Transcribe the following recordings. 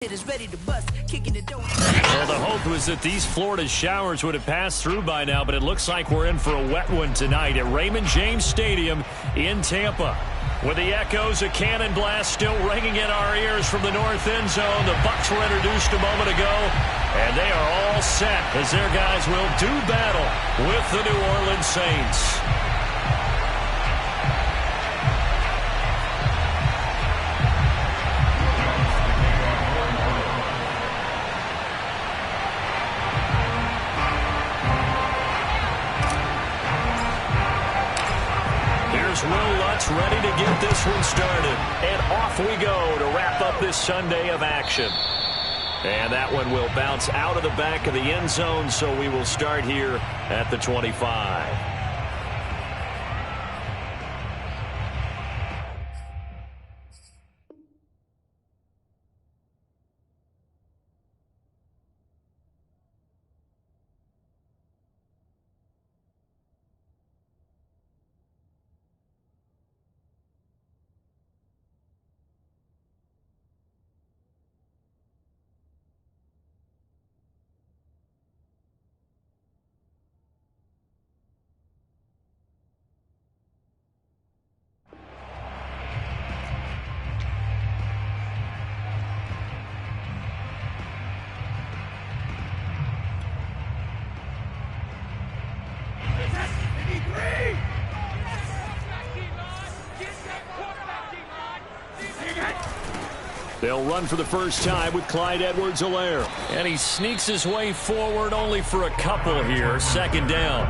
Is ready to bust, kicking the door. Well, the hope was that these Florida showers would have passed through by now, but it looks like we're in for a wet one tonight at Raymond James Stadium in Tampa. With the echoes of cannon blast still ringing in our ears from the north end zone, the Bucs were introduced a moment ago, and they are all set as their guys will do battle with the New Orleans Saints. Ready to get this one started. And off we go to wrap up this Sunday of action. And that one will bounce out of the back of the end zone, so we will start here at the 25. They'll run for the first time with Clyde Edwards-Helaire. And he sneaks his way forward only for a couple here. Second down.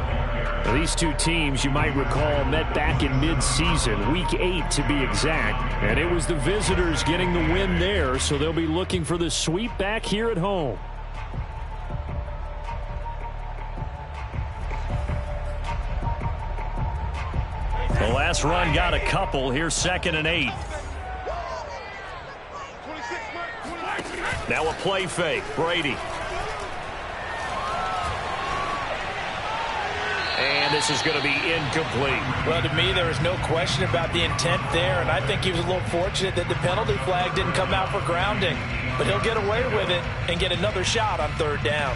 Now, these two teams, you might recall, met back in mid-season, week 8 to be exact. And it was the visitors getting the win there, so they'll be looking for the sweep back here at home. The last run got a couple. Here's 2nd and 8. Now a play fake. Brady. And this is going to be incomplete. Well, to me, there was no question about the intent there, and I think he was a little fortunate that the penalty flag didn't come out for grounding. But he'll get away with it and get another shot on 3rd down.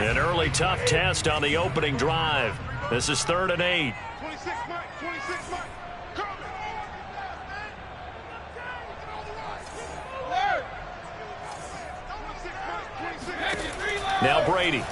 An early tough test on the opening drive. This is 3rd and 8. Now Brady.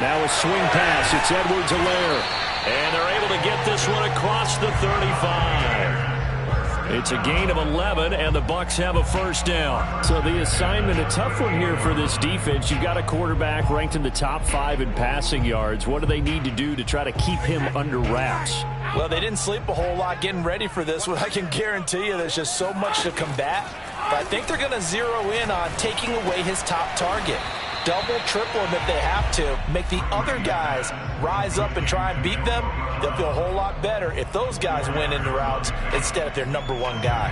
Now a swing pass. It's Edwards-Helaire. And they're able to get this one across the 35. It's a gain of 11, and the Bucs have a first down. So the assignment, a tough one here for this defense. You've got a quarterback ranked in the top 5 in passing yards. What do they need to do to try to keep him under wraps? Well, they didn't sleep a whole lot getting ready for this one. I can guarantee you there's just so much to combat. But I think they're going to zero in on taking away his top target. Double, triple him if they have to. Make the other guys rise up and try and beat them. They'll feel a whole lot better if those guys win in the routes instead of their number 1 guy.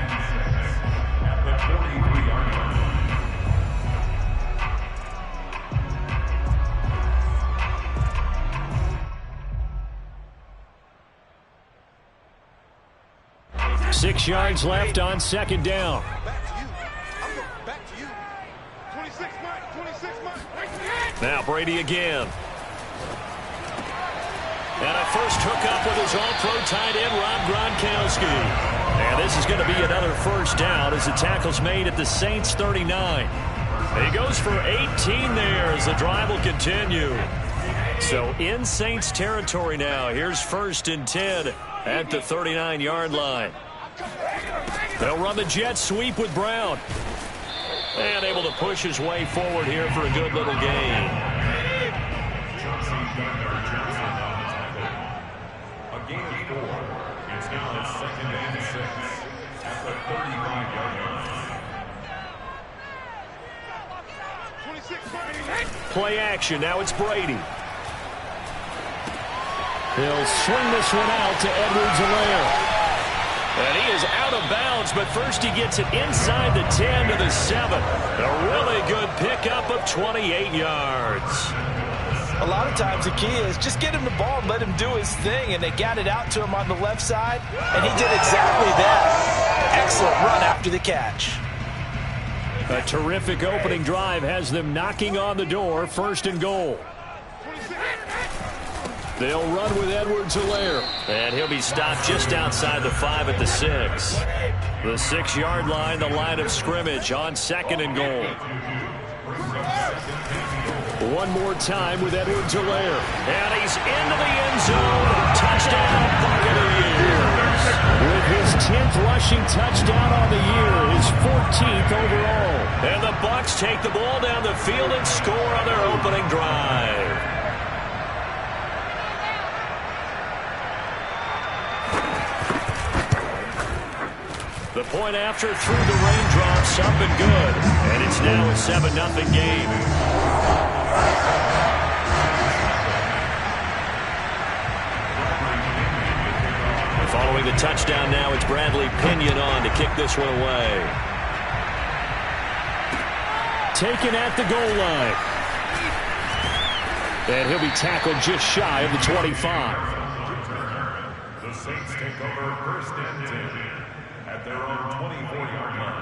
Six yards left on 2nd down. Now Brady again. And a first hookup with his all-pro tight end, Rob Gronkowski. And this is going to be another first down as the tackle's made at the Saints' 39. He goes for 18 there as the drive will continue. So in Saints territory now. Here's 1st and 10 at the 39-yard line. They'll run the jet sweep with Brown. And able to push his way forward here for a good little gain. A gain of 4. It's now 2nd and 6 at the 35-yard line. Play action. Now it's Brady. He'll swing this one out to Edwards-Helaire. And he is out of bounds, but first he gets it inside the 10 to the 7. A really good pickup of 28 yards. A lot of times the key is just get him the ball and let him do his thing, and they got it out to him on the left side, and he did exactly that. Excellent run after the catch. A terrific opening drive has them knocking on the door, 1st and goal. They'll run with Edwards-Helaire. And he'll be stopped just outside the 5 at the 6. The 6-yard line, the line of scrimmage on 2nd and goal. One more time with Edwards-Helaire. And he's into the end zone. Touchdown, Buccaneers. With his 10th rushing touchdown on the year, his 14th overall. And the Bucs take the ball down the field and score on their opening drive. The point after through the raindrops, up and good. And it's now a 7-0 game. Following the touchdown now, it's Bradley Pinion on to kick this one away. Taken at the goal line. And he'll be tackled just shy of the 25. The Saints take over 1st and 10 at their own 24-yard line.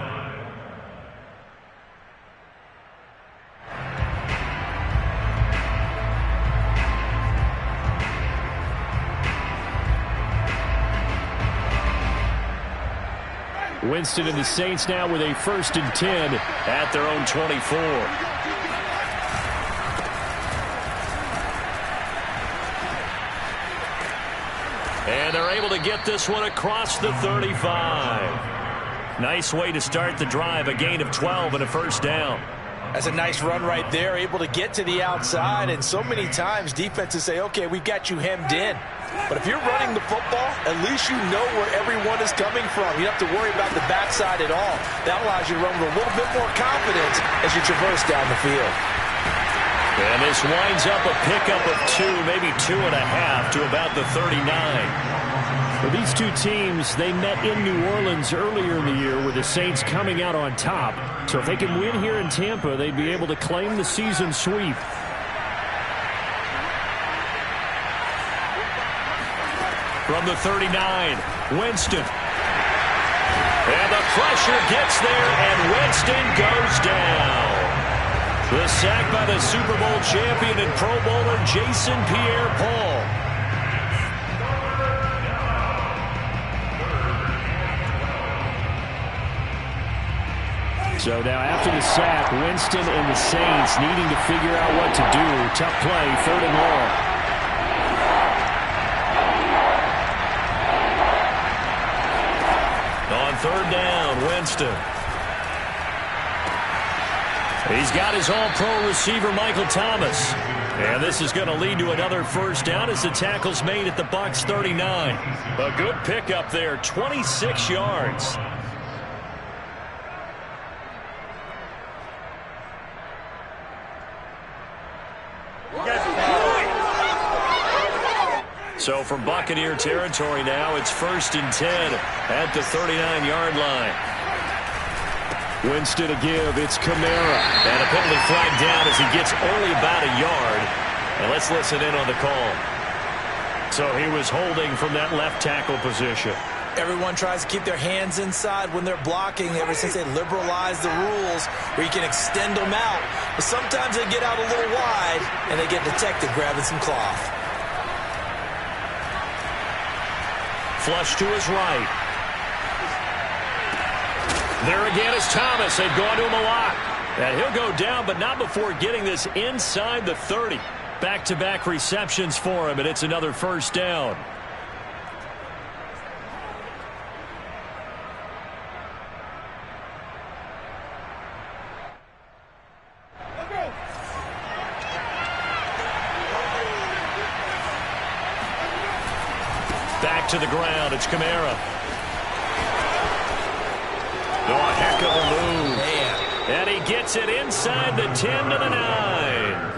Winston and the Saints now with a 1st and 10 at their own 24. And they're able to get this one across the 35. Nice way to start the drive, a gain of 12 and a 1st down. That's a nice run right there, able to get to the outside, and so many times defenses say, okay, we've got you hemmed in. But if you're running the football, at least you know where everyone is coming from. You don't have to worry about the backside at all. That allows you to run with a little bit more confidence as you traverse down the field. And this winds up a pickup of 2, maybe 2.5 to about the 39. For these two teams, they met in New Orleans earlier in the year with the Saints coming out on top. So if they can win here in Tampa, they'd be able to claim the season sweep. From the 39, Winston. And the pressure gets there, and Winston goes down. The sack by the Super Bowl champion and Pro Bowler Jason Pierre-Paul. So now after the sack, Winston and the Saints needing to figure out what to do. Tough play, 3rd and long. On 3rd down, Winston. He's got his all-pro receiver, Michael Thomas. And this is going to lead to another 1st down as the tackle's made at the Bucs 39. A good pickup there, 26 yards. So from Buccaneer territory now, it's 1st and 10 at the 39-yard line. Winston to give, it's Kamara. And a penalty flag down as he gets only about a yard. And let's listen in on the call. So he was holding from that left tackle position. Everyone tries to keep their hands inside when they're blocking ever since they liberalized the rules where you can extend them out. But sometimes they get out a little wide and they get detected grabbing some cloth. Flush to his right. There again is Thomas. They've gone to him a lot. And he'll go down, but not before getting this inside the 30. Back-to-back receptions for him, and it's another 1st down. Back to the ground. It's Kamara. Oh, a heck of a move. Man. And he gets it inside the 10 to the 9.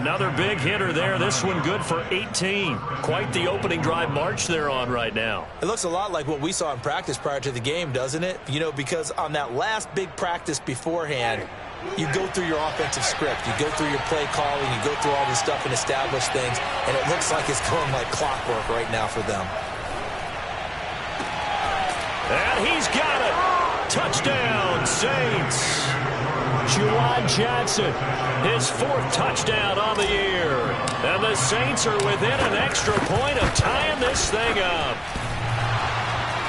Another big hitter there. This one good for 18. Quite the opening drive march they're on right now. It looks a lot like what we saw in practice prior to the game, doesn't it? You know, because on that last big practice beforehand, You go through your offensive script. You go through your play calling. You go through all this stuff and establish things. And it looks like it's going like clockwork right now for them. And he's got it. Touchdown, Saints. Juwan Johnson, his 4th touchdown on the year. And the Saints are within an extra point of tying this thing up.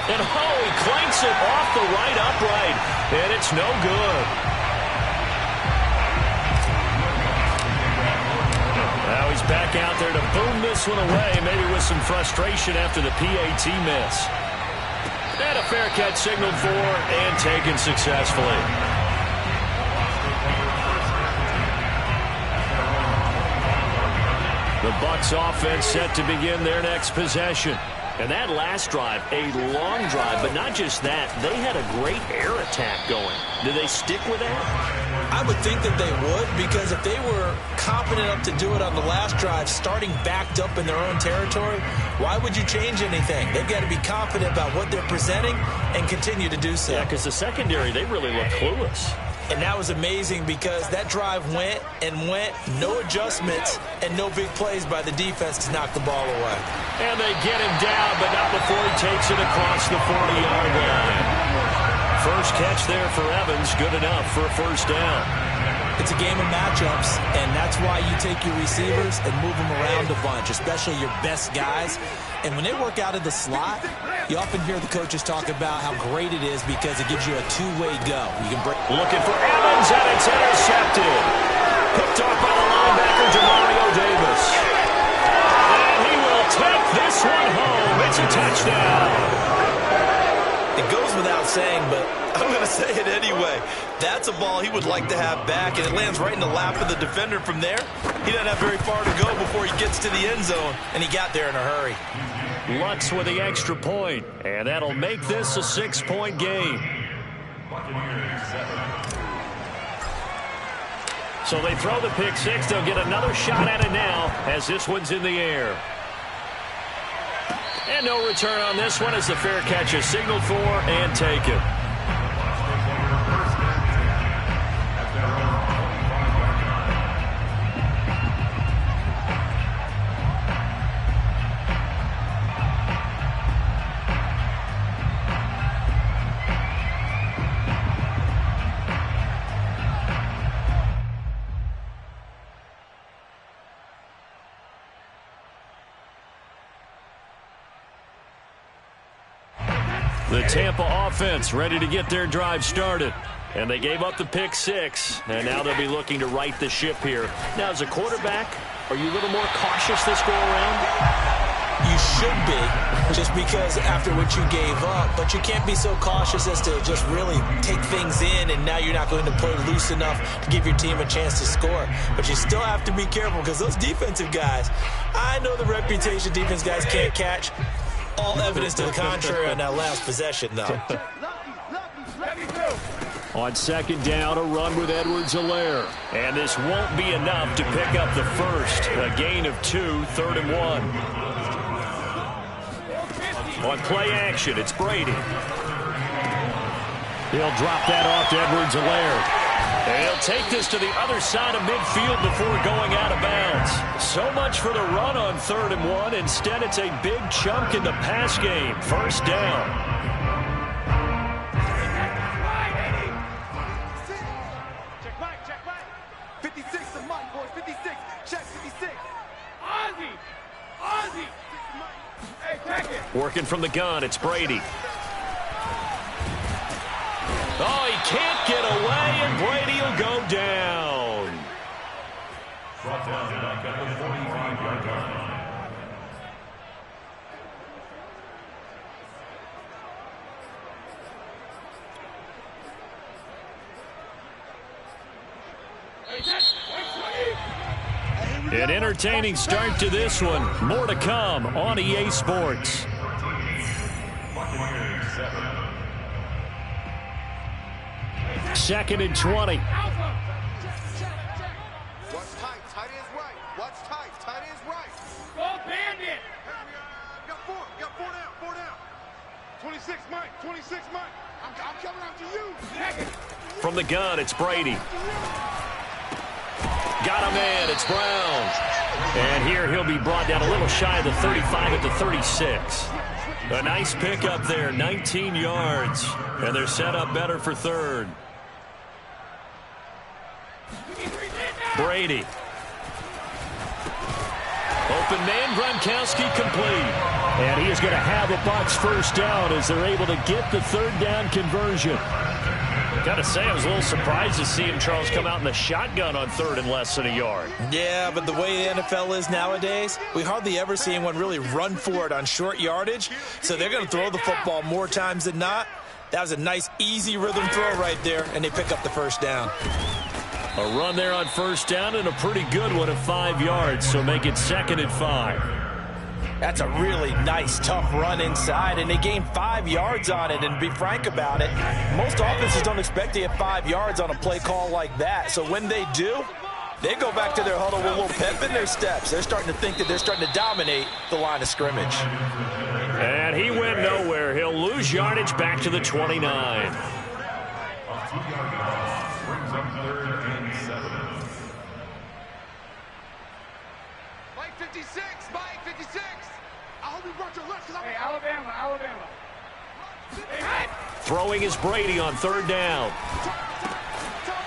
And he clanks it off the right upright. And it's no good. Now he's back out there to boom this one away, maybe with some frustration after the PAT miss. And a fair catch signaled for and taken successfully. The Bucs offense set to begin their next possession. And that last drive, a long drive, but not just that. They had a great air attack going. Do they stick with that? I would think that they would, because if they were confident enough to do it on the last drive, starting backed up in their own territory, why would you change anything? They've got to be confident about what they're presenting and continue to do so. Yeah, because the secondary, they really look clueless. And that was amazing because that drive went and went, no adjustments and no big plays by the defense to knock the ball away. And they get him down, but not before he takes it across the 40-yard line. First catch there for Evans, good enough for a first down. It's a game of matchups, and that's why you take your receivers and move them around a bunch, especially your best guys. And when they work out of the slot, you often hear the coaches talk about how great it is because it gives you a two-way go. You can break. Looking for Evans, and it's intercepted. Picked off by the linebacker, Demario Davis. And he will take this one home. It's a touchdown. It goes without saying, but I'm going to say it anyway. That's a ball he would like to have back, and it lands right in the lap of the defender from there. He doesn't have very far to go before he gets to the end zone, and he got there in a hurry. Lutz with the extra point, and that'll make this a 6-point game. So they throw the pick six. They'll get another shot at it now as this one's in the air. And no return on this one as the fair catch is signaled for and taken. The Tampa offense ready to get their drive started. And they gave up the pick six, and now they'll be looking to right the ship here. Now, as a quarterback, are you a little more cautious this go-around? You should be, just because after what you gave up, but you can't be so cautious as to just really take things in, and now you're not going to play loose enough to give your team a chance to score. But you still have to be careful because those defensive guys, I know the reputation defense guys can't catch. All evidence to the contrary on that last possession, though. On second down, a run with Edwards-Helaire. And this won't be enough to pick up the first. A gain of 2, 3rd and 1. On play action, it's Brady. He'll drop that off to Edwards-Helaire. And he'll take this to the other side of midfield before going out of bounds. So much for the run on 3rd and 1. Instead, it's a big chunk in the pass game. First down. Check back. 56 to Mike, boys. 56. Check 56. Ozzy. Hey, check it. Working from the gun, it's Brady. Oh, he can't get away, and Brady will go down. Brought down back at the 45-yard line. An entertaining start to this one. More to come on EA Sports. Second and 20. Watch tight. Tight is right. Watch tight. Tight is right. Go bandit. Got 4 down. 26, Mike. 26. 26 Mike. I'm coming after you. From the gun, it's Brady. Got a man, it's Brown. And here he'll be brought down a little shy of the 35 at the 36. A nice pickup there, 19 yards. And they're set up better for third. Brady. Open man, Gronkowski complete. And he is going to have a Bucs first down as they're able to get the third down conversion. Got to say, I was a little surprised to see him, Charles, come out in the shotgun on third and less than a yard. Yeah, but the way the NFL is nowadays, we hardly ever see anyone really run for it on short yardage. So they're going to throw the football more times than not. That was a nice, easy rhythm throw right there, and they pick up the first down. A run there on first down and a pretty good one at 5 yards, so make it 2nd and 5. That's a really nice, tough run inside, and they gained 5 yards on it. And to be frank about it, most offenses don't expect to get 5 yards on a play call like that. So when they do, they go back to their huddle with a little pep in their steps. They're starting to think that they're starting to dominate the line of scrimmage. And he went nowhere. He'll lose yardage back to the 29. A 2-yard loss brings up 3rd and 7. Mike 56, Mike 56. I hope you brought your lunch. Hey, Alabama. Throwing is Brady on third down.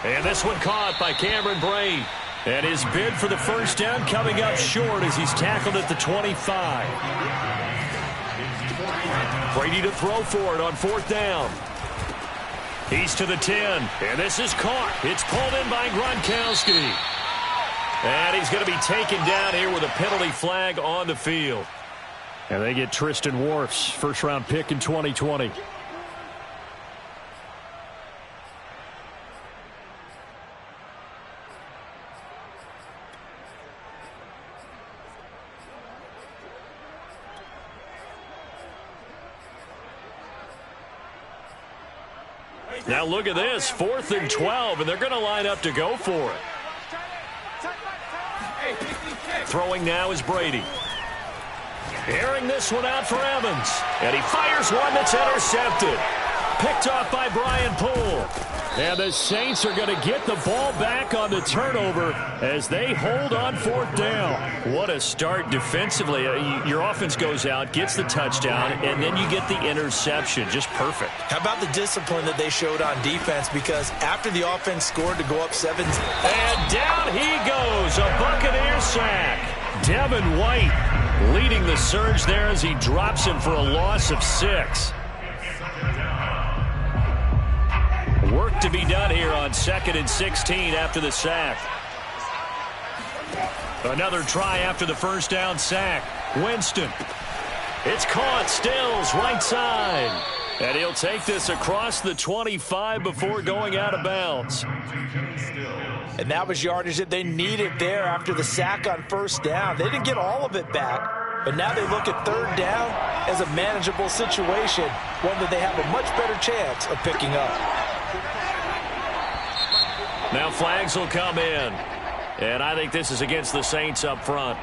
And this one caught by Cameron Brate. And his bid for the first down coming up short as he's tackled at the 25. Brady to throw for it on 4th down. He's to the 10. And this is caught. It's pulled in by Gronkowski. And he's going to be taken down here with a penalty flag on the field. And they get Tristan Wirfs, first-round pick in 2020. Now look at this, 4th and 12, and they're going to line up to go for it. Throwing now is Brady. Airing this one out for Evans. And he fires one that's intercepted. Picked off by Brian Poole. And the Saints are going to get the ball back on the turnover as they hold on 4th down. What a start defensively. Your offense goes out, gets the touchdown, and then you get the interception. Just perfect. How about the discipline that they showed on defense? Because after the offense scored to go up 7. And down he goes. A Buccaneer sack. Devin White leading the surge there as he drops him for a loss of 6. Work to be done here on 2nd and 16 after the sack. Another try after the first down sack. Winston. It's caught. Stills right side. And he'll take this across the 25 before going out of bounds. And that was yardage that they needed there after the sack on first down. They didn't get all of it back, but now they look at 3rd down as a manageable situation, one that they have a much better chance of picking up. Now flags will come in, and I think this is against the Saints up front.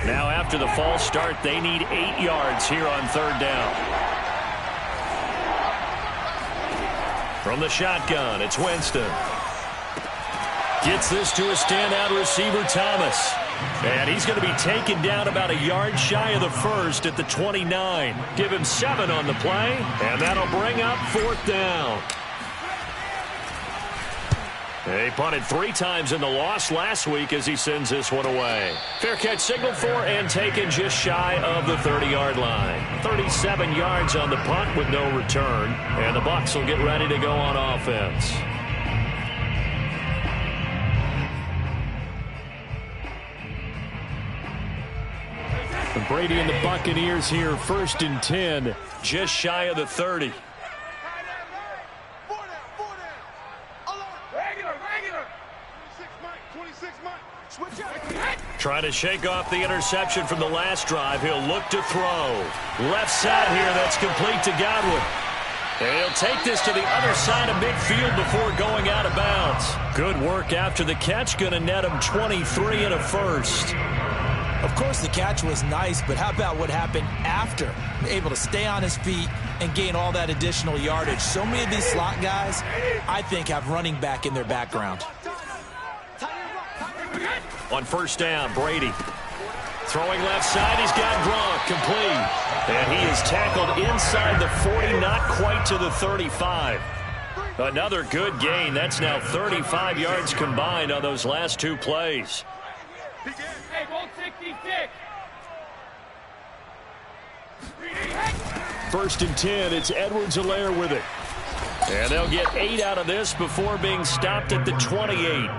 Now after the false start, they need 8 yards here on 3rd down. From the shotgun, it's Winston. Gets this to a standout receiver, Thomas. And he's going to be taken down about a yard shy of the first at the 29. Give him 7 on the play, and that'll bring up 4th down. He punted 3 times in the loss last week as he sends this one away. Fair catch signaled for and taken just shy of the 30-yard line. 37 yards on the punt with no return, and the Bucs will get ready to go on offense. And Brady and the Buccaneers here, 1st and 10, just shy of the 30. Trying to shake off the interception from the last drive. He'll look to throw. Left side here, that's complete to Godwin. And he'll take this to the other side of midfield before going out of bounds. Good work after the catch. Going to net him 23 and a first. Of course, the catch was nice, but how about what happened after? Able to stay on his feet and gain all that additional yardage. So many of these slot guys, I think, have running back in their background. On first down, Brady. Throwing left side, he's got Gronk, complete. And he is tackled inside the 40, not quite to the 35. Another good gain. That's now 35 yards combined on those last two plays. Hey, ball 66. First and 10, it's Edwards-Helaire with it. And they'll get 8 out of this before being stopped at the 28.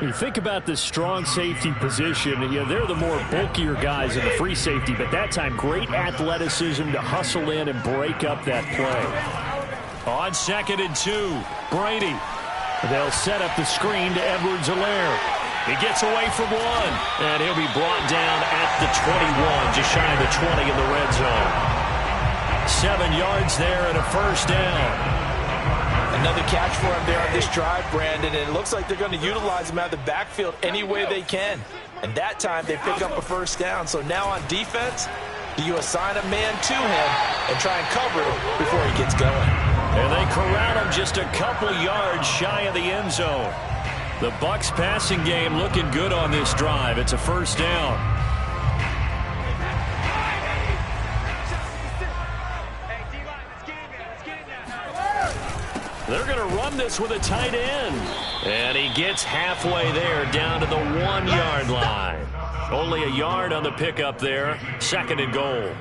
You think about the strong safety position, they're the more bulkier guys in the free safety, but that time great athleticism to hustle in and break up that play. On second and 2, Brady. They'll set up the screen to Edwards-Helaire. He gets away from one, and he'll be brought down at the 21, just shy of the 20 in the red zone. 7 yards there and a first down. Another catch for him there on this drive, Brandon, and it looks like they're going to utilize him out of the backfield any way they can. And that time they pick up a first down. So now on defense, do you assign a man to him and try and cover him before he gets going? And they corral him just a couple yards shy of the end zone. The Bucs passing game looking good on this drive. It's a first down. They're going to run this with a tight end. And he gets halfway there down to the 1 yard line. Only a yard on the pickup there. Second and goal.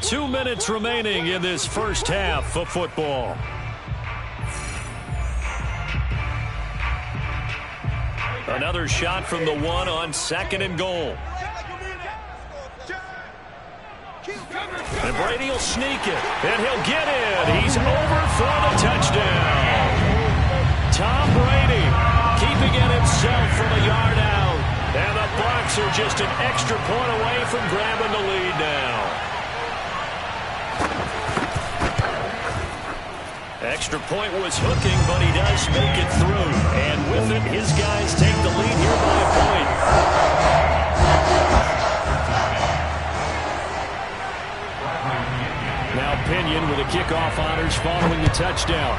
2 minutes remaining in this first half of football. Another shot from the 1 on second and goal. And Brady will sneak it, and he'll get in. He's over for the touchdown. Tom Brady keeping it himself from a yard out. And the Bucs are just an extra point away from grabbing the lead now. Extra point was hooking, but he does make it through. And with it, his guys take the lead here by a point. Now Pinion with the kickoff honors following the touchdown.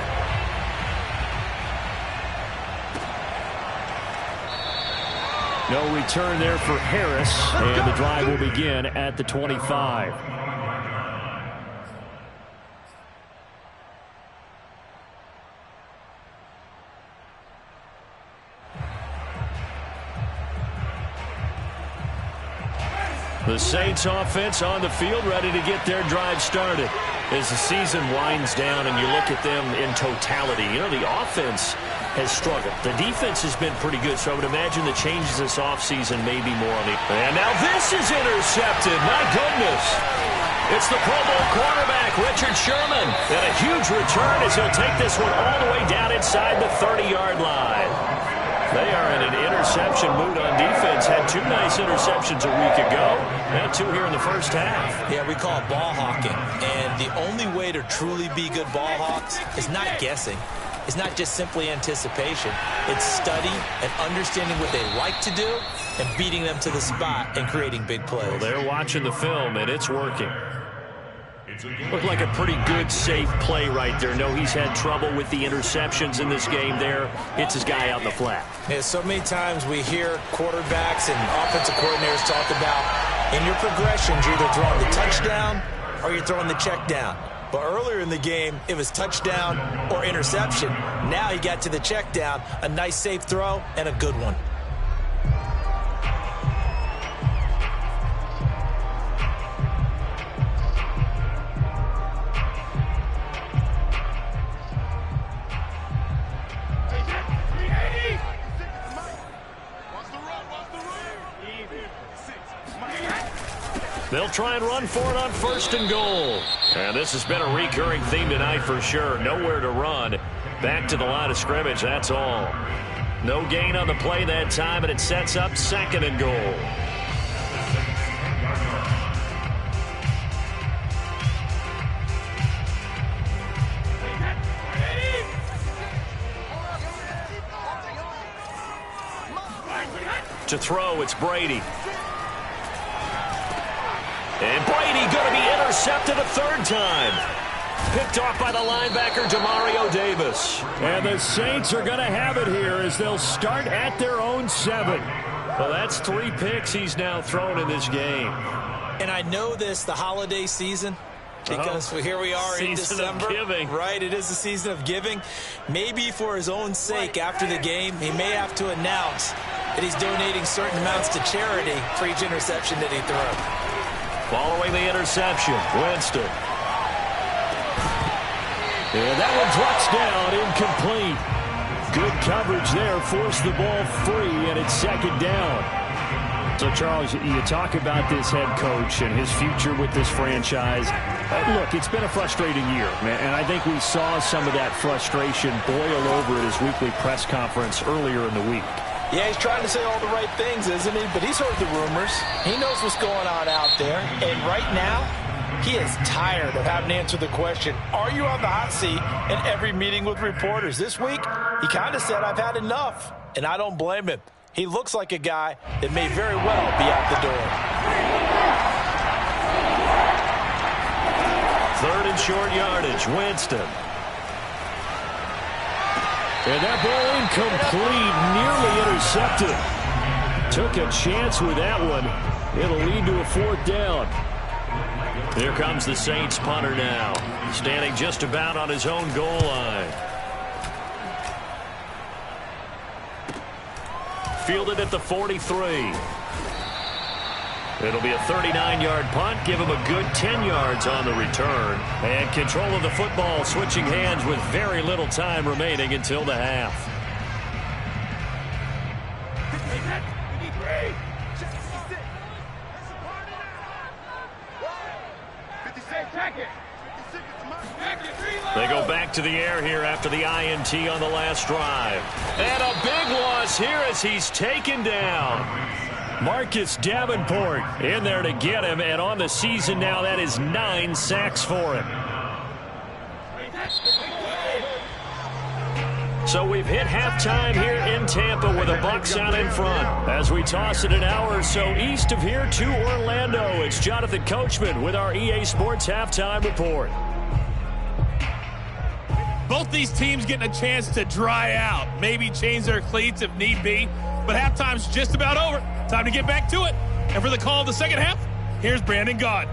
No return there for Harris, and the drive will begin at the 25. The Saints offense on the field ready to get their drive started. As the season winds down and you look at them in totality, the offense has struggled. The defense has been pretty good, so I would imagine the changes this offseason may be more on the... And now this is intercepted. My goodness. It's the Pro Bowl quarterback, Richard Sherman. And a huge return as he'll take this one all the way down inside the 30-yard line. They are in an interception mood on defense. Had 2 nice interceptions a week ago. Now 2 here in the first half. Yeah, we call it ball hawking. And the only way to truly be good ball hawks is not guessing. It's not just simply anticipation. It's study and understanding what they like to do and beating them to the spot and creating big plays. Well, they're watching the film, and it's working. Looked like a pretty good, safe play right there. No, he's had trouble with the interceptions in this game there. Hits his guy out in the flat. Yeah, so many times we hear quarterbacks and offensive coordinators talk about in your progressions, you're either throwing the touchdown or you're throwing the check down. But earlier in the game, it was touchdown or interception. Now he got to the check down, a nice safe throw, and a good one. They'll try and run for it on first and goal. And this has been a recurring theme tonight for sure. Nowhere to run. Back to the line of scrimmage, that's all. No gain on the play that time, and it sets up 2nd and goal. To throw, it's Brady. And Brady going to be intercepted a 3rd time. Picked off by the linebacker, Demario Davis. And the Saints are going to have it here as they'll start at their own 7. Well, that's 3 picks he's now thrown in this game. And I know this, the holiday season, because here we are in December. Season of giving. Right, it is the season of giving. Maybe for his own sake after the game, he may have to announce that he's donating certain amounts to charity for each interception that he threw. Following the interception, Winston. And that one drops down, incomplete. Good coverage there, forced the ball free, and it's 2nd down. So, Charles, you talk about this head coach and his future with this franchise. Look, it's been a frustrating year, and I think we saw some of that frustration boil over at his weekly press conference earlier in the week. Yeah, he's trying to say all the right things, isn't he? But he's heard the rumors. He knows what's going on out there. And right now, he is tired of having to answer the question, are you on the hot seat in every meeting with reporters? This week, he kind of said, I've had enough. And I don't blame him. He looks like a guy that may very well be out the door. 3rd and short yardage, Winston. And that ball incomplete, nearly intercepted. Took a chance with that one. It'll lead to a 4th down. Here comes the Saints punter now, standing just about on his own goal line. Fielded at the 43. It'll be a 39-yard punt, give him a good 10 yards on the return. And control of the football switching hands with very little time remaining until the half. They go back to the air here after the INT on the last drive. And a big loss here as he's taken down. Marcus Davenport in there to get him, and on the season now, that is 9 sacks for him. So we've hit halftime here in Tampa with the Bucs out in front. As we toss it an hour or so east of here to Orlando, it's Jonathan Coachman with our EA Sports Halftime Report. Both these teams getting a chance to dry out, maybe change their cleats if need be, but halftime's just about over. Time to get back to it. And for the call of the second half, here's Brandon Gaud.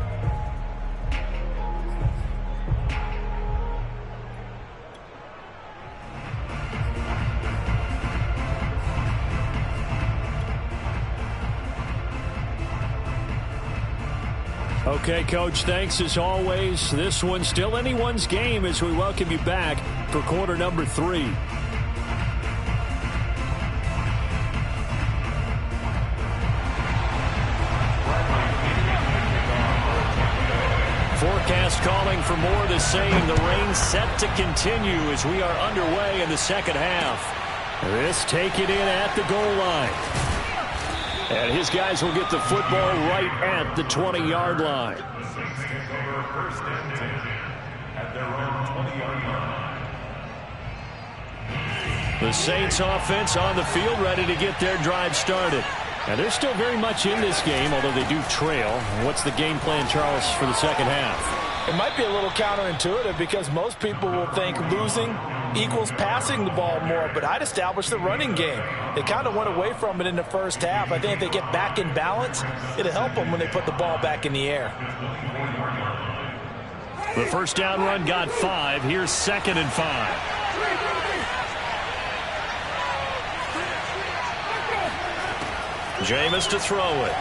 Okay, Coach, thanks as always. This one's still anyone's game as we welcome you back for quarter number 3. Forecast calling for more of the same. The rain set to continue as we are underway in the second half. This taken in at the goal line. And his guys will get the football right at the 20-yard line. The Saints take over 1st and 10 at their own 20-yard line. The Saints offense on the field ready to get their drive started. And they're still very much in this game, although they do trail. What's the game plan, Charles, for the second half? It might be a little counterintuitive because most people will think losing equals passing the ball more, but I'd establish the running game. They kind of went away from it in the first half. I think if they get back in balance, it'll help them when they put the ball back in the air. The first down run got 5. Here's 2nd and 5. Jameis to throw it.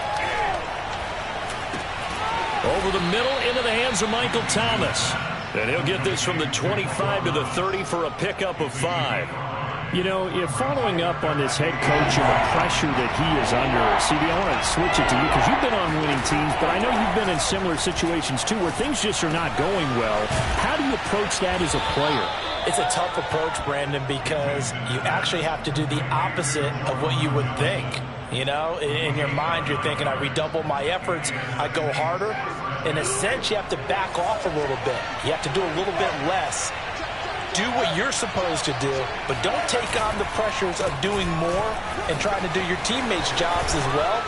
Over the middle into the hands of Michael Thomas. And he'll get this from the 25 to the 30 for a pickup of 5. You know, if following up on this head coach and the pressure that he is under, CD, I want to switch it to you because you've been on winning teams, but I know you've been in similar situations too where things just are not going well. How do you approach that as a player? It's a tough approach, Brandon, because you actually have to do the opposite of what you would think. You know, in your mind, you're thinking, I redouble my efforts, I go harder. In a sense, you have to back off a little bit. You have to do a little bit less. Do what you're supposed to do, but don't take on the pressures of doing more and trying to do your teammates' jobs as well.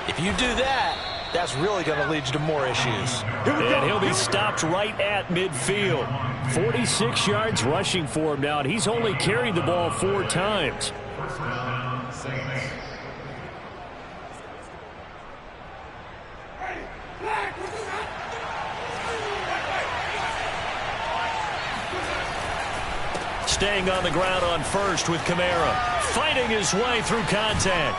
If you do that, that's really going to lead you to more issues. And he'll be stopped right at midfield. 46 yards rushing for him now, and he's only carried the ball 4 times. Staying on the ground on first with Kamara, fighting his way through contact.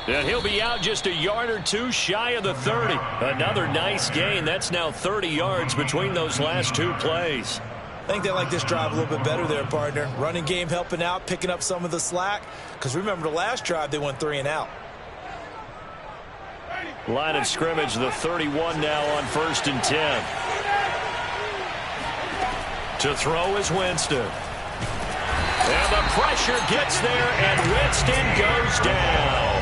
And he'll be out just a yard or two shy of the 30. Another nice gain. That's now 30 yards between those last 2 plays. I think they like this drive a little bit better there, partner. Running game helping out, picking up some of the slack. Because remember the last drive, they went 3 and out. Line of scrimmage, the 31 now on 1st and 10. To throw is Winston. And the pressure gets there, and Winston goes down.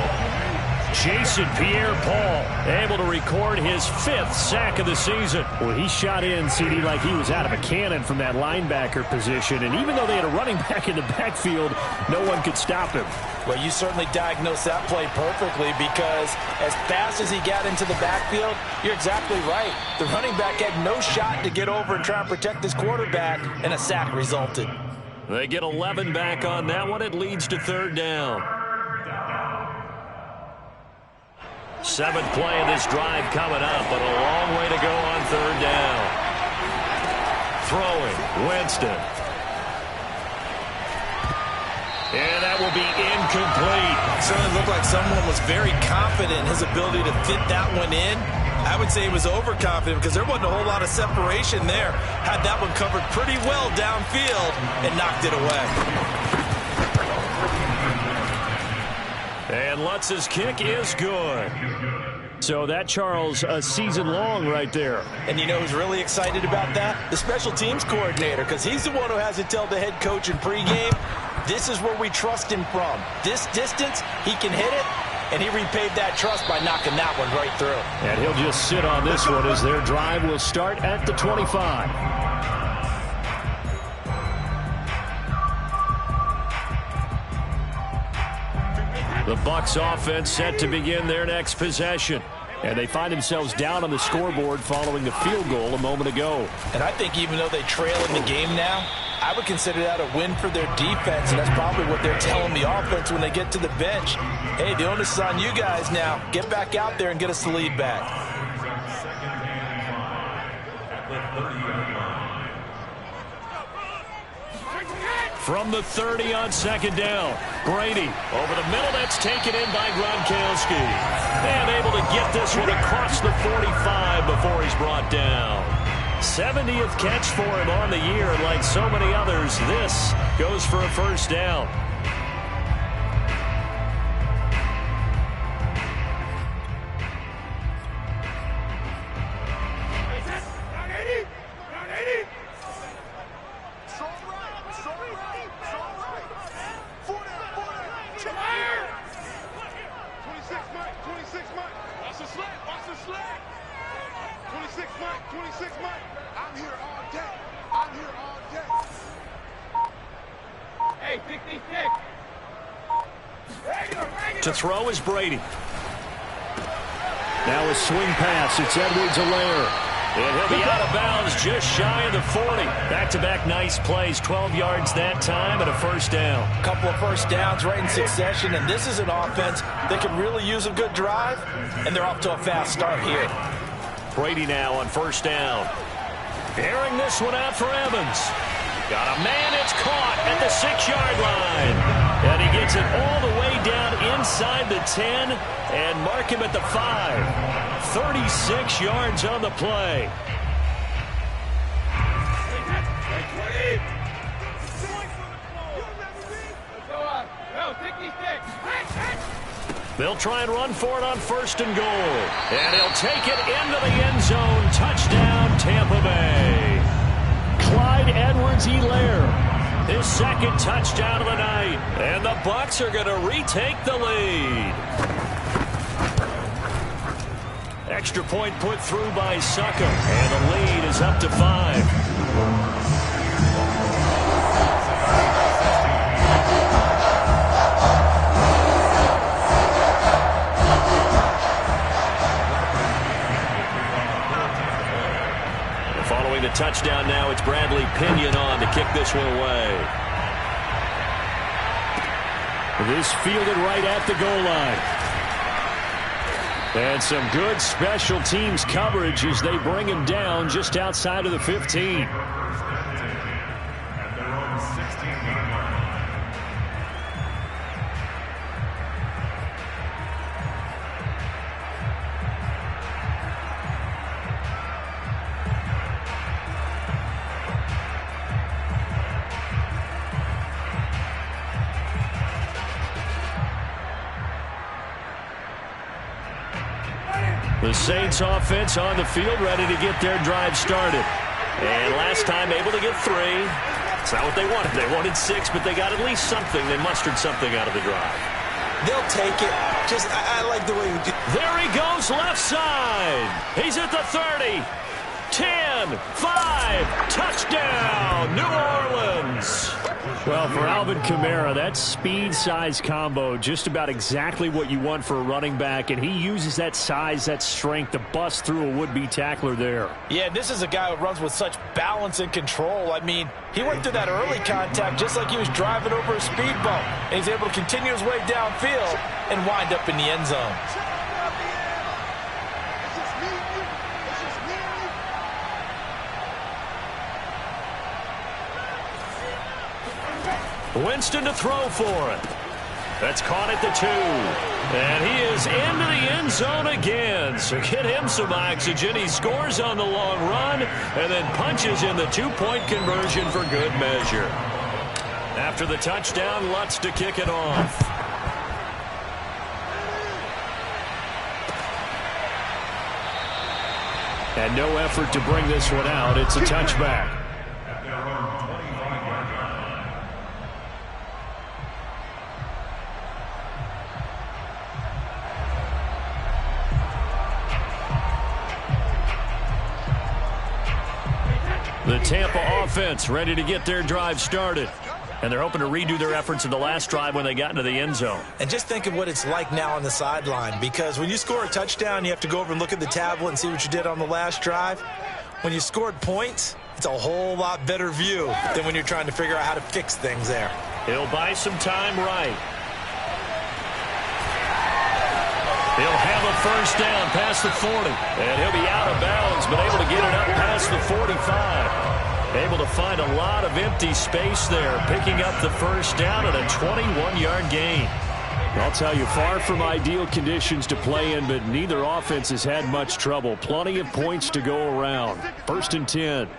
Jason Pierre-Paul able to record his 5th sack of the season. Well, he shot in, CD, like he was out of a cannon from that linebacker position. And even though they had a running back in the backfield, no one could stop him. Well, you certainly diagnosed that play perfectly because as fast as he got into the backfield, you're exactly right. The running back had no shot to get over and try and protect his quarterback, and a sack resulted. They get 11 back on that one. It leads to 3rd down. 7th play of this drive coming up, but a long way to go on 3rd down. Throwing, Winston. And that will be incomplete. It certainly looked like someone was very confident in his ability to fit that one in. I would say he was overconfident because there wasn't a whole lot of separation there. Had that one covered pretty well downfield and knocked it away. And Lutz's kick is good. So that, Charles, a season long right there. And you know who's really excited about that? The special teams coordinator, because he's the one who has to tell the head coach in pregame, this is where we trust him from. This distance, he can hit it, and he repaid that trust by knocking that one right through. And he'll just sit on this one as their drive will start at the 25. The Bucs offense set to begin their next possession. And they find themselves down on the scoreboard following the field goal a moment ago. And I think even though they trail in the game now, I would consider that a win for their defense, and that's probably what they're telling the offense when they get to the bench. Hey, the onus is on you guys now. Get back out there and get us the lead back. From the 30 on 2nd down, Brady over the middle. That's taken in by Gronkowski. And able to get this one across the 45 before he's brought down. 70th catch for him on the year. Like so many others, this goes for a 1st down. To throw is Brady. Now a swing pass. It's Edwards-Helaire. And he'll be out of bounds just shy of the 40. Back-to-back nice plays. 12 yards that time and a 1st down. A couple of 1st downs right in succession, and this is an offense that can really use a good drive, and they're off to a fast start here. Brady now on 1st down. Airing this one out for Evans. Got a man. It's caught at the 6-yard line. And he gets it all the way down inside the 10 and mark him at the 5. 36 yards on the play. They'll try and run for it on 1st and goal. And he'll take it into the end zone. Touchdown, Tampa Bay. Clyde Edwards-Helaire, his 2nd touchdown of the night. And the Bucs are going to retake the lead. Extra point put through by Sucker. And the lead is up to 5. Following the touchdown now, it's Bradley Pinion on to kick this one away. This fielded right at the goal line. And some good special teams coverage as they bring him down just outside of the 15. At their own 16-yard line. The Saints offense on the field, ready to get their drive started. And last time able to get 3. It's not what they wanted. They wanted 6, but they got at least something. They mustered something out of the drive. They'll take it. I like the way you do. There he goes, left side. He's at the 30. 10, 5, touchdown, New Orleans. Well, for Alvin Kamara, that speed-size combo, just about exactly what you want for a running back, and he uses that size, that strength to bust through a would-be tackler there. Yeah, this is a guy who runs with such balance and control. I mean, he went through that early contact just like he was driving over a speed bump, and he's able to continue his way downfield and wind up in the end zone. Winston to throw for it. That's caught at the 2. And he is into the end zone again. So get him some oxygen. He scores on the long run and then punches in the 2-point conversion for good measure. After the touchdown, Lutz to kick it off. And no effort to bring this one out. It's a touchback. At their own 25-yard line. The Tampa offense ready to get their drive started. And they're hoping to redo their efforts in the last drive when they got into the end zone. And just think of what it's like now on the sideline, because when you score a touchdown, you have to go over and look at the tablet and see what you did on the last drive. When you scored points, it's a whole lot better view than when you're trying to figure out how to fix things there. He'll buy some time right. He'll have a first down past the 40. And he'll be out of bounds, but able to get it up past the 45. Able to find a lot of empty space there, picking up the first down and a 21-yard gain. I'll tell you, far from ideal conditions to play in, but neither offense has had much trouble. Plenty of points to go around. 1st and 10.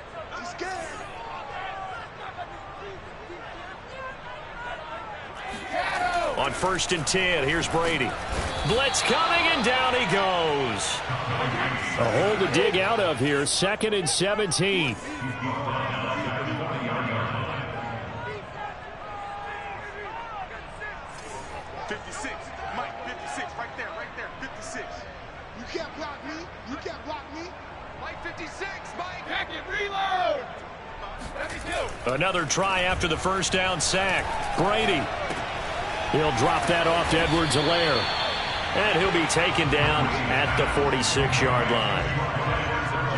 On 1st and 10, here's Brady. Blitz coming, and down he goes. A hole to dig out of here. 2nd and 17. 56, Mike, 56, right there, 56. You can't block me, you can't block me. Mike 56, Mike. Pack it, reload. Let me go. Another try after the first down sack. Brady. He'll drop that off to Edwards-Helaire. And he'll be taken down at the 46-yard line.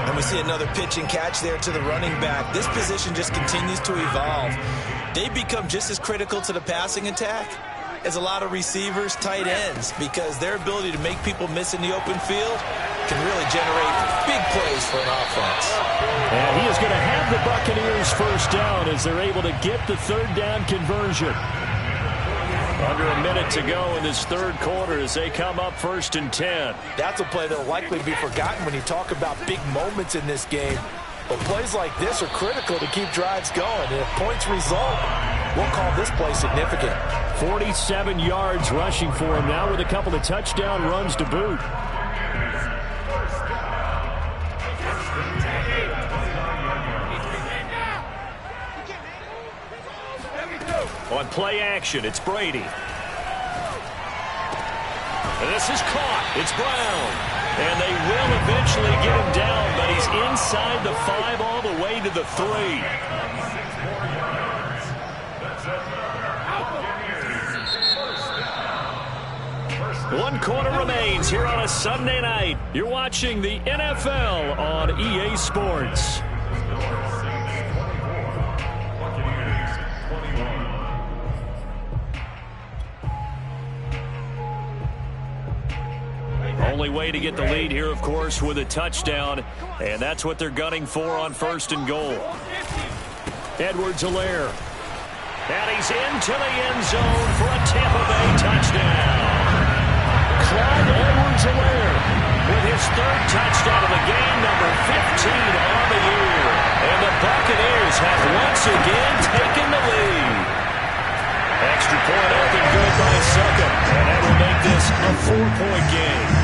And we see another pitch and catch there to the running back. This position just continues to evolve. They become just as critical to the passing attack as a lot of receivers, tight ends, because their ability to make people miss in the open field can really generate big plays for an offense. And he is going to have the Buccaneers first down as they're able to get the 3rd down conversion. Under a minute to go in this 3rd quarter as they come up 1st and 10. That's a play that will likely be forgotten when you talk about big moments in this game. But plays like this are critical to keep drives going. And if points result, we'll call this play significant. 47 yards rushing for him now with a couple of touchdown runs to boot. On play action, it's Brady. And this is caught. It's Brown. And they will eventually get him down, but he's inside the 5 all the way to the 3. One quarter remains here on a Sunday night. You're watching the NFL on EA Sports. Only way to get the lead here, of course, with a touchdown, and that's what they're gunning for on 1st and goal. Edwards-Helaire. And he's into the end zone for a Tampa Bay touchdown. Clyde Edwards-Helaire with his 3rd touchdown of the game, number 15 on the year. And the Buccaneers have once again taken the lead. Extra point up and good by Suckup. And that will make this a 4-point game.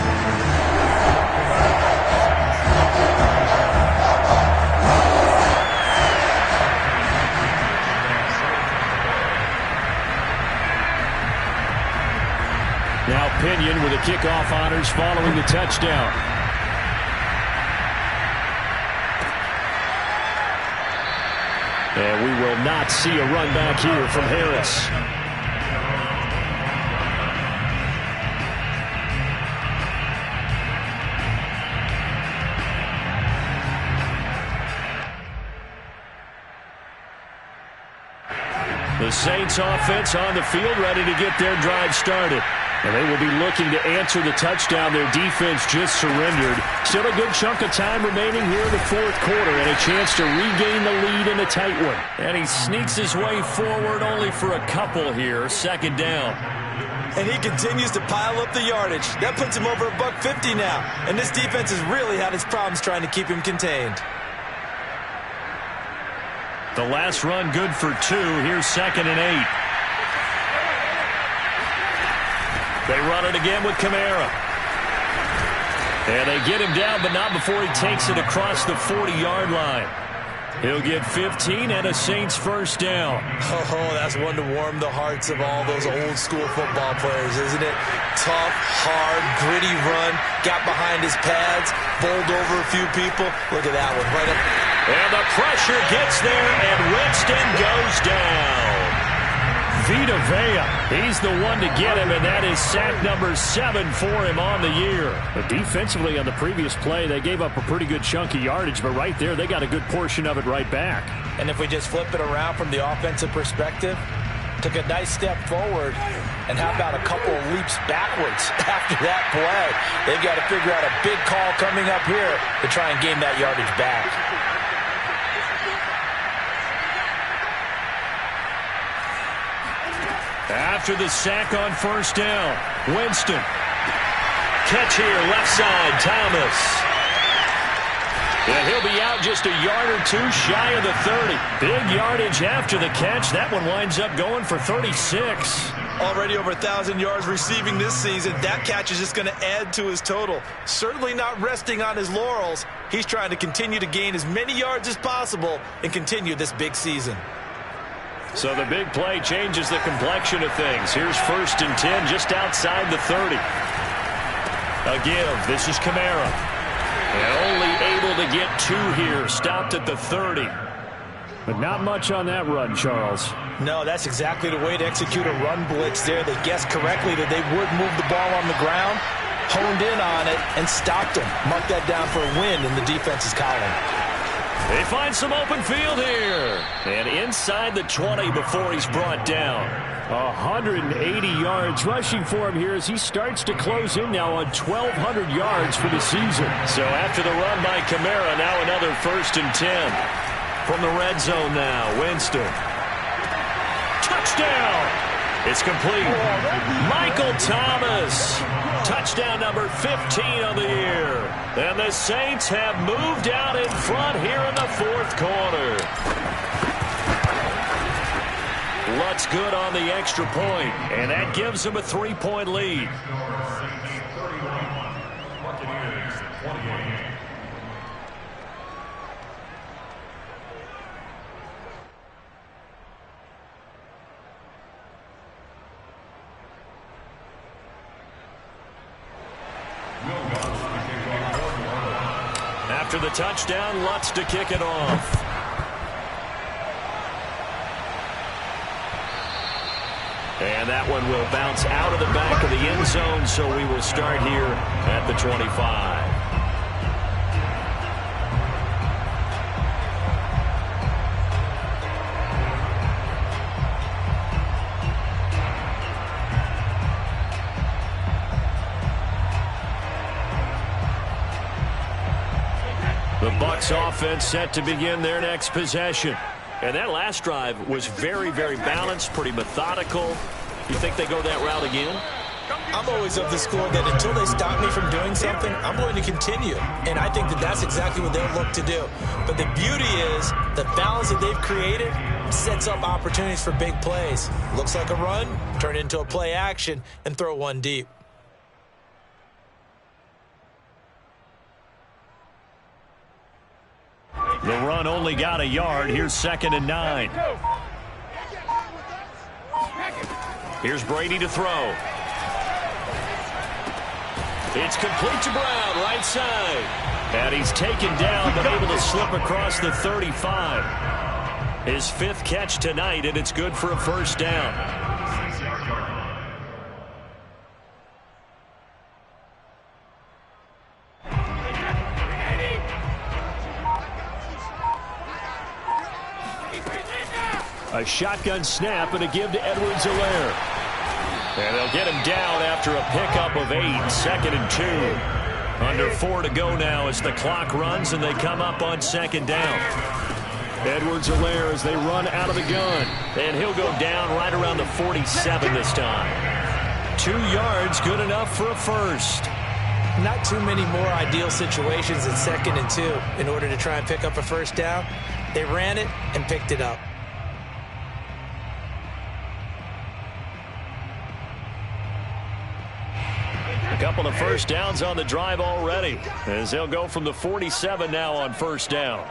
Now Pinion with the kickoff honors following the touchdown. And we will not see a run back here from Harris. The Saints offense on the field ready to get their drive started. And they will be looking to answer the touchdown their defense just surrendered. Still a good chunk of time remaining here in the 4th quarter and a chance to regain the lead in a tight one. And he sneaks his way forward only for a couple here. 2nd down. And he continues to pile up the yardage. That puts him over $150 now. And this defense has really had its problems trying to keep him contained. The last run good for 2. Here's 2nd and 8. They run it again with Kamara. And they get him down, but not before he takes it across the 40-yard line. He'll get 15 and a Saints 1st down. Oh, that's one to warm the hearts of all those old-school football players, isn't it? Tough, hard, gritty run. Got behind his pads, bowled over a few people. Look at that one. Right up. And the pressure gets there, and Winston goes down. Vita Vea, he's the one to get him, and that is sack number 7 for him on the year. But defensively on the previous play, they gave up a pretty good chunk of yardage, but right there, they got a good portion of it right back. And if we just flip it around from the offensive perspective, took a nice step forward, and how about a couple of leaps backwards after that play? They've got to figure out a big call coming up here to try and gain that yardage back. After the sack on 1st down, Winston. Catch here, left side, Thomas. And he'll be out just a yard or 2 shy of the 30. Big yardage after the catch. That one winds up going for 36. Already over 1,000 yards receiving this season. That catch is just going to add to his total. Certainly not resting on his laurels. He's trying to continue to gain as many yards as possible and continue this big season. So the big play changes the complexion of things. Here's 1st and 10 just outside the 30. A give. This is Kamara. And only able to get 2 here. Stopped at the 30. But not much on that run, Charles. No, that's exactly the way to execute a run blitz there. They guessed correctly that they would move the ball on the ground, honed in on it, and stopped them. Mark that down for a win in the defense's column. They find some open field here. And inside the 20 before he's brought down. 180 yards rushing for him here as he starts to close in now on 1,200 yards for the season. So after the run by Kamara, now another 1st and 10. From the red zone now, Winston. Touchdown! It's complete. Michael Thomas. Touchdown number 15 of the year. And the Saints have moved out in front here in the 4th quarter. Lutt's good on the extra point, and that gives them a 3-point lead. After the touchdown, Lutz to kick it off. And that one will bounce out of the back of the end zone, so we will start here at the 25. The Bucs offense set to begin their next possession. And that last drive was very, very balanced, pretty methodical. You think they go that route again? I'm always of the school that until they stop me from doing something, I'm going to continue. And I think that that's exactly what they'll look to do. But the beauty is the balance that they've created sets up opportunities for big plays. Looks like a run, turn it into a play action, and throw one deep. The run only got a yard. Here's 2nd and 9. Here's Brady to throw. It's complete to Brown, right side. And he's taken down, but able to slip across the 35. His 5th catch tonight, and it's good for a first down. A shotgun snap and a give to Edwards-Helaire. And they'll get him down after a pickup of 8, 2nd and 2. Under 4 to go now as the clock runs and they come up on 2nd down. Edwards-Helaire as they run out of the gun. And he'll go down right around the 47 this time. 2 yards, good enough for a first. Not too many more ideal situations in 2nd and 2 in order to try and pick up a first down. They ran it and picked it up. A couple of first downs on the drive already, as they'll go from the 47 now on first down.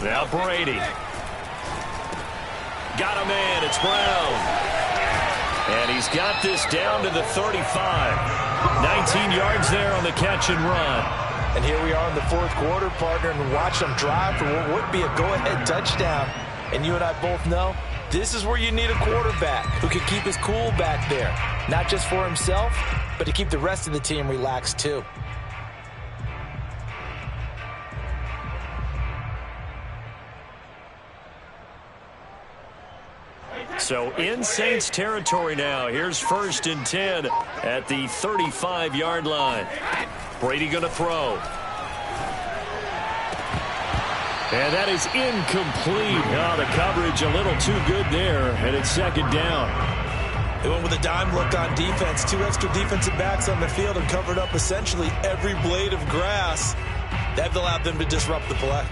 Now Brady. Got a man, it's Brown. And he's got this down to the 35. 19 yards there on the catch and run. And here we are in the 4th quarter, partner, and watch them drive for what would be a go-ahead touchdown. And you and I both know this is where you need a quarterback who can keep his cool back there. Not just for himself, but to keep the rest of the team relaxed too. So in Saints territory now. Here's 1st and 10 at the 35-yard line. Brady going to throw. And that is incomplete. Oh, the coverage a little too good there, and it's 2nd down. They went with a dime look on defense. 2 extra defensive backs on the field and covered up essentially every blade of grass. That allowed them to disrupt the play.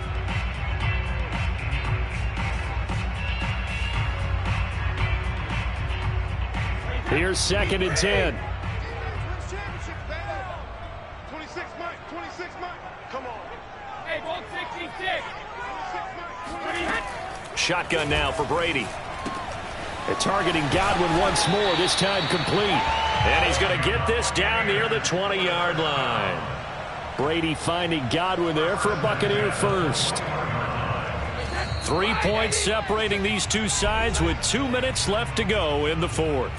Here's 2nd and 10. 26, Mike. 26, Mike. Come on. Hey, ball 66. Shotgun now for Brady. Targeting Godwin once more, this time complete. And he's going to get this down near the 20-yard line. Brady finding Godwin there for a Buccaneer first. 3 points separating these two sides with 2 minutes left to go in the 4th.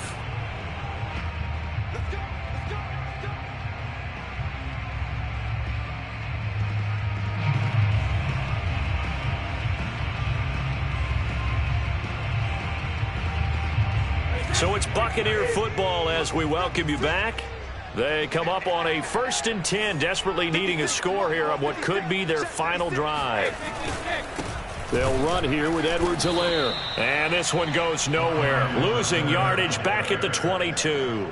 So it's Buccaneer football as we welcome you back. They come up on a 1st and 10, desperately needing a score here on what could be their final drive. They'll run here with Edwards-Helaire. And this one goes nowhere. Losing yardage back at the 22.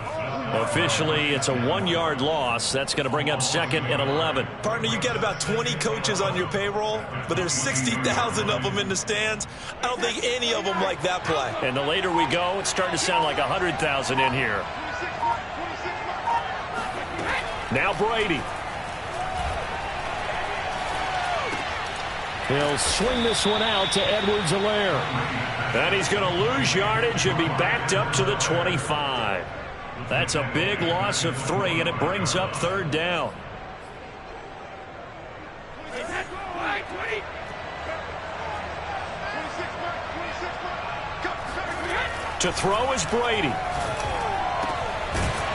Officially, it's a 1-yard loss. That's going to bring up 2nd and 11. Partner, you got about 20 coaches on your payroll, but there's 60,000 of them in the stands. I don't think any of them like that play. And the later we go, it's starting to sound like 100,000 in here. Now Brady. He'll swing this one out to Edwards-Helaire. And he's going to lose yardage and be backed up to the 25. That's a big loss of 3, and it brings up 3rd down. To throw is Brady.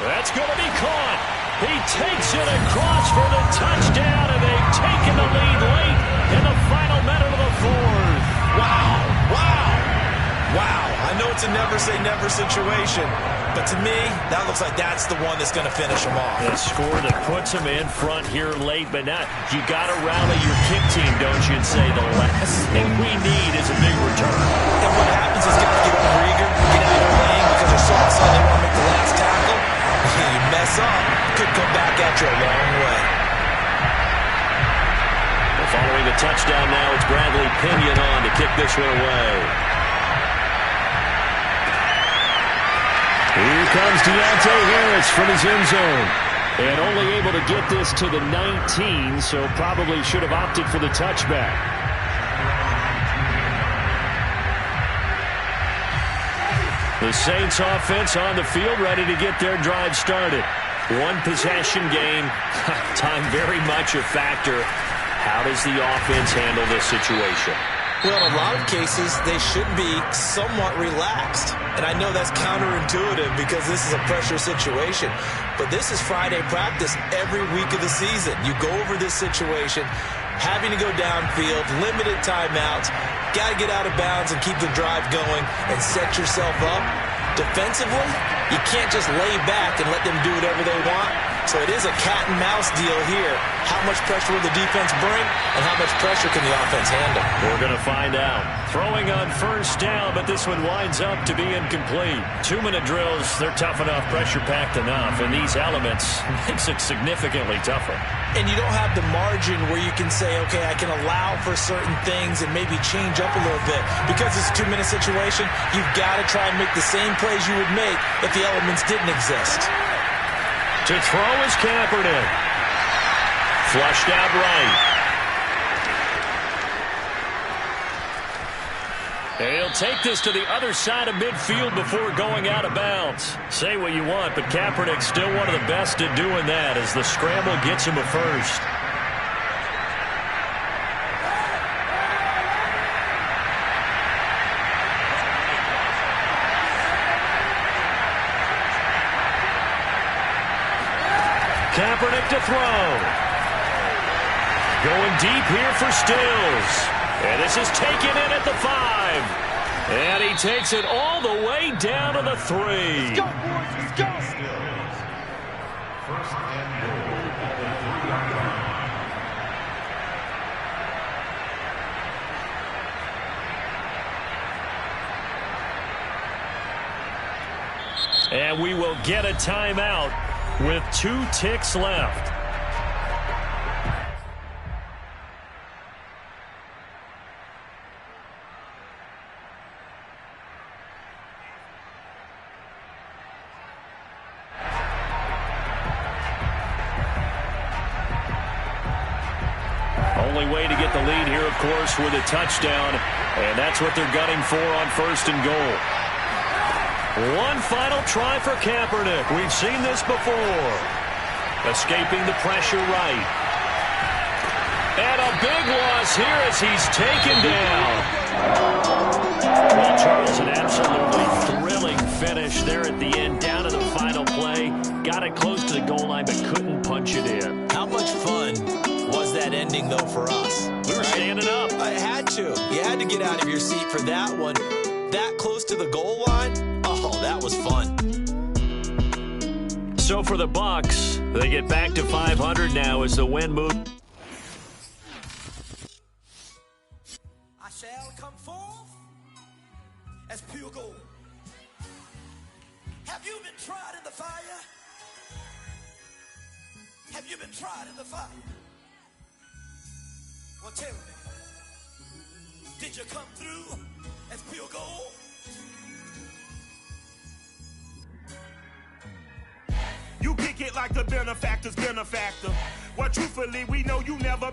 That's going to be caught. He takes it across for the touchdown, and they've taken the lead late in the final minute of the 4th. Wow, wow, wow. I know it's a never-say-never situation, but to me, that looks like that's the one that's going to finish them off. A score that puts them in front here late, but not. You got to rally your kick team, don't you, and say the last thing we need is a big return. And what happens is guys get overeager, get out of their lane because they're so excited they want to make the last tackle. You mess up, could come back at you a long way. Well, following the touchdown now, it's Bradley Pinion on to kick this one away. Here comes Deontay Harris from his end zone. And only able to get this to the 19, so probably should have opted for the touchback. The Saints offense on the field, ready to get their drive started. 1 possession game, time very much a factor. How does the offense handle this situation? Well, in a lot of cases, they should be somewhat relaxed. And I know that's counterintuitive because this is a pressure situation. But this is Friday practice every week of the season. You go over this situation, having to go downfield, limited timeouts, got to get out of bounds and keep the drive going and set yourself up. Defensively, you can't just lay back and let them do whatever they want. So it is a cat and mouse deal here. How much pressure will the defense bring and how much pressure can the offense handle? We're going to find out. Throwing on 1st down, but this one winds up to be incomplete. 2-minute drills, they're tough enough, pressure-packed enough, and these elements makes it significantly tougher. And you don't have the margin where you can say, okay, I can allow for certain things and maybe change up a little bit. Because it's a 2-minute situation, you've got to try and make the same plays you would make if the elements didn't exist. To throw is Kaepernick. Flushed out right. And he'll take this to the other side of midfield before going out of bounds. Say what you want, but Kaepernick's still one of the best at doing that as the scramble gets him a first. Kaepernick to throw. Going deep here for Stills. And this is taken in at the 5. And he takes it all the way down to the 3. Let's go, boys. Let's go. Stills. 1st and goal at the 3-yard line. And we will get a timeout with 2 ticks left. Only way to get the lead here, of course, with a touchdown. And that's what they're gunning for on 1st and goal. One final try for Kaepernick. We've seen this before. Escaping the pressure right. And a big loss here as he's taken down. Well, Charles, an absolutely thrilling finish there at the end. Down to the final play. Got it close to the goal line, but couldn't punch it in. How much fun was that ending, though, for us? We were standing up. I had to. You had to get out of your seat for that one. That close to the goal line? Oh, that was fun. So for the Bucs, they get back to 500 now as the win moves. I shall come forth as pure gold. Have you been tried in the fire? Have you been tried in the fire? Well, tell me, did you come through as pure gold? You kick it like the benefactor's benefactor. Well, truthfully, we know you never